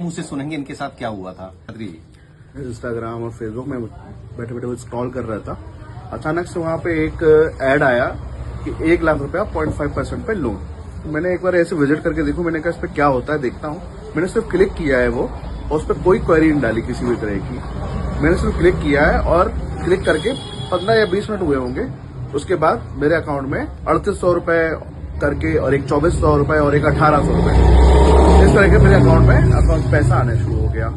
मुंह से सुनेंगे इनके साथ क्या हुआ था। इंस्टाग्राम और फेसबुक में बैठे बैठे वो स्क्रॉल कर रहा था। अचानक से वहां पे एक ऐड आया कि 1 लाख रुपया 0.5% पे लोन। मैंने एक बार ऐसे विजिट करके देखूं, मैंने कहा इस पे क्या होता है देखता हूं। मैंने सिर्फ क्लिक किया है वो, और उस पर कोई क्वेरी नहीं डाली किसी भी तरह की। मैंने सिर्फ क्लिक किया है और क्लिक करके 15 या 20 मिनट हुए होंगे। उसके बाद मेरे अकाउंट में 3800 रुपए करके और एक 2400 रुपए और एक 1800 रुपए इस तरह के मेरे अकाउंट में पैसा आने शुरू हो गया।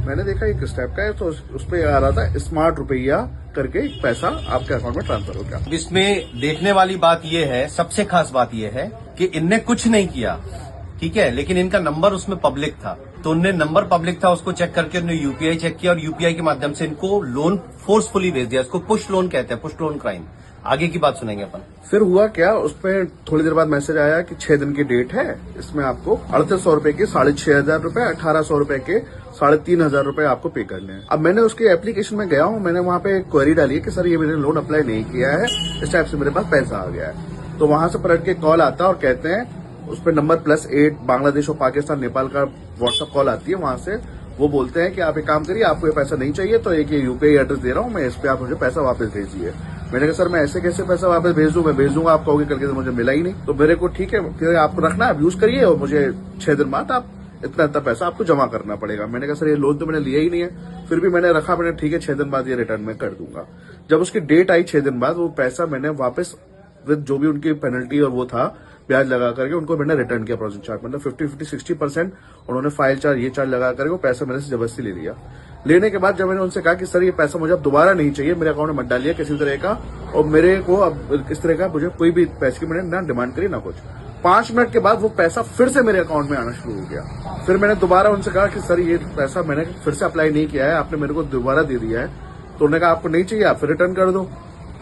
मैंने देखा ये किस टाइप का है, तो उस पर आ रहा था स्मार्ट रुपया करके पैसा आपके अकाउंट में ट्रांसफर हो गया। इसमें देखने वाली बात यह है, सबसे खास बात यह है कि इनने कुछ नहीं किया, ठीक है, लेकिन इनका नंबर उसमें पब्लिक था, तो उनने नंबर पब्लिक था उसको चेक करके उन्होंने यूपीआई चेक किया और यूपीआई के माध्यम से इनको लोन फोर्सफुली भेज दिया। इसको पुश लोन कहते हैं, पुश लोन क्राइम। आगे की बात सुनेंगे अपन। फिर हुआ क्या, उसमें थोड़ी देर बाद मैसेज आया कि 6 दिन की डेट है, इसमें आपको 3800 रुपए के 6500 रुपए, 1800 रुपए के 3500 रुपए आपको पे करने हैं। अब मैंने उसके एप्लीकेशन में गया हूँ, मैंने वहां पे क्वेरी डाली है कि सर ये मैंने लोन अप्लाई नहीं किया है, इस टाइप से मेरे पास पैसा आ गया है। तो वहां से पलट के कॉल आता है और कहते हैं उस पर नंबर +8 बांग्लादेश और पाकिस्तान नेपाल का व्हाट्सएप कॉल आती है। वहां से वो बोलते हैं कि आप एक काम करिए, आपको ये पैसा नहीं चाहिए तो एक ये यूपीआई एड्रेस दे रहा हूँ मैं, इस पे आप मुझे पैसा वापस भेजिए। मैंने कहा सर मैं ऐसे कैसे पैसा वापस भेज दूं, मैं भेज दूंगा, आप कहोगे करके तो मुझे मिला ही नहीं। तो मेरे को ठीक है, फिर आपको रखना है, यूज करिए और मुझे 6 दिन बाद आप इतना पैसा आपको जमा करना पड़ेगा। मैंने कहा सर ये लोन तो मैंने लिया ही नहीं है, फिर भी मैंने रखा, मैंने ठीक है 6 दिन बाद ये रिटर्न में कर दूंगा। जब उसकी डेट आई 6 दिन बाद, वो पैसा मैंने वापस विद जो भी उनकी पेनल्टी और वो था ब्याज लगा करके उनको मैंने रिटर्न किया प्रोसेसिंग चार्ज, मतलब 50-60% उन्होंने फाइल चार्ज ये चार्ज लगा करके वो पैसा मेरे से जबरदस्ती ले लिया। लेने के बाद जब मैंने उनसे कहा कि सर ये पैसा मुझे अब दोबारा नहीं चाहिए, मेरे अकाउंट में मत डालिए किसी तरह का, और मेरे को अब इस तरह का मुझे कोई भी पैसे की मैंने ना डिमांड करी ना कुछ। 5 मिनट के बाद वो पैसा फिर से मेरे अकाउंट में आना शुरू हो गया। फिर मैंने दोबारा उनसे कहा कि सर ये पैसा मैंने फिर से अप्लाई नहीं किया है, आपने मेरे को दोबारा दे दिया है। तो उन्होंने कहा आपको नहीं चाहिए, आप फिर रिटर्न कर दो।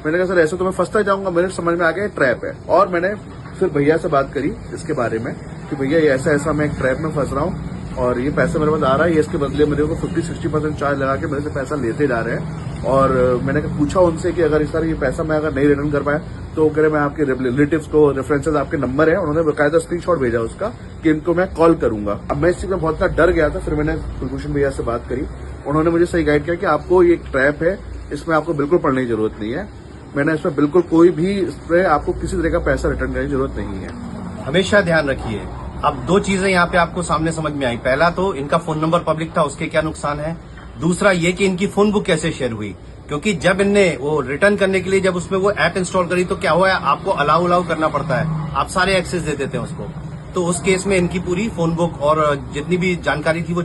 मैंने कहा सर ऐसे तो मैं फंसता जाऊंगा, मेरे समझ में आ गया ट्रैप है। और मैंने फिर भैया से बात करी इसके बारे में कि भैया ये ऐसा मैं एक ट्रैप में फंस रहा हूँ और ये पैसा मेरे पास आ रहा है, ये इसके बदले मेरे को 50-60% चार्ज लगा के मेरे से पैसा लेते जा रहे हैं। और मैंने पूछा उनसे कि अगर सर ये पैसा मैं अगर नहीं रिटर्न कर पाया तो कह रहे मैं आपके रिलेटिव्स को रेफरेंसेस आपके नंबर है, उन्होंने बकायदा स्क्रीनशॉट भेजा उसका कि इनको मैं कॉल करूंगा। अब मैं इस चीज में बहुत ज्यादा डर गया था। फिर मैंने कुलभूषण भैया से बात करी, उन्होंने मुझे सही गाइड किया कि आपको ये ट्रैप है, इसमें आपको बिल्कुल पढ़ने की जरूरत नहीं है। मैंने इसमें बिल्कुल कोई भी इस पर आपको किसी तरह का पैसा रिटर्न करने की जरूरत नहीं है। हमेशा ध्यान रखिए। अब 2 चीजें यहाँ पे आपको सामने समझ में आई। पहला तो इनका फोन नंबर पब्लिक था, उसके क्या नुकसान है। दूसरा ये कि इनकी फोन बुक कैसे शेयर हुई, क्योंकि जब इनने वो रिटर्न करने के लिए जब उसमें वो ऐप इंस्टॉल करी तो क्या हुआ है, आपको अलाउ करना पड़ता है, आप सारे एक्सेस दे देते हैं उसको। तो उस केस में इनकी पूरी फोन बुक और जितनी भी जानकारी थी वो